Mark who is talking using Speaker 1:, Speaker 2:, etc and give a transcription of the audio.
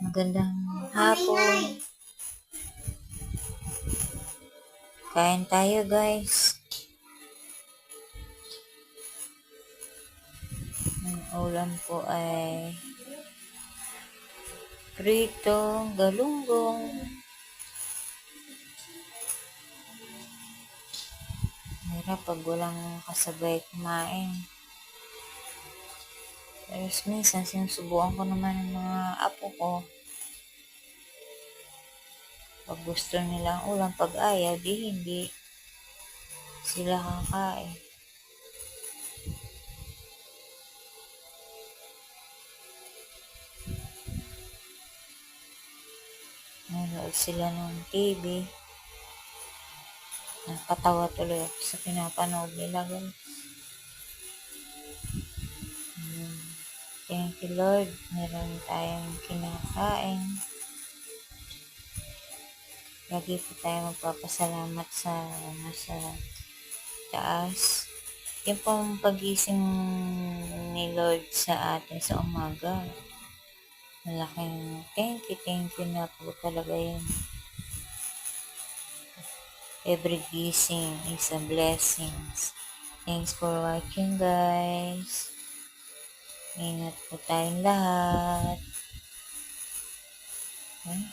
Speaker 1: Magandang hapon. Kain tayo, guys. Ang ulam po ay prito, galunggong. Hirap pag walang kasabay kumain. Pero minsan sinusubukan ko naman ng mga apo ko. Pag gusto nilang ulam, pag ayaw, di hindi sila kakain. Nanood sila ng TV. Nakatawa tuloy ako sa pinapanood nila, guys. Thank you, Lord. Meron tayong kinakain. Lagi po tayo magpapasalamat sa nasa taas. Yung pong pagising ni Lord sa atin sa umaga. Malaking thank you na po talaga yun. Every gising is a blessing. Thanks for watching, guys. Ingat po tayong lahat. Thank you.